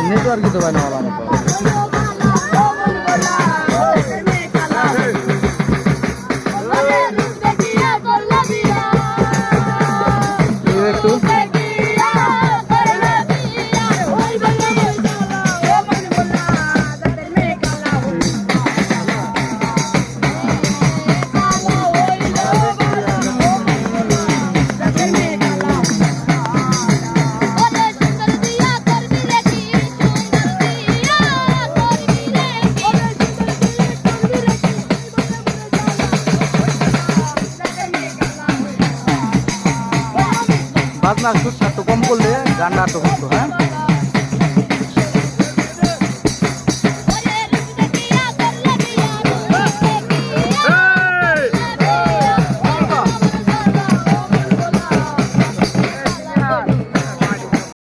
network দিতে পারে না আমার মতো একটু বাজনা সুরটা একটু কম করলে গানটা একটু হতো হ্যাঁ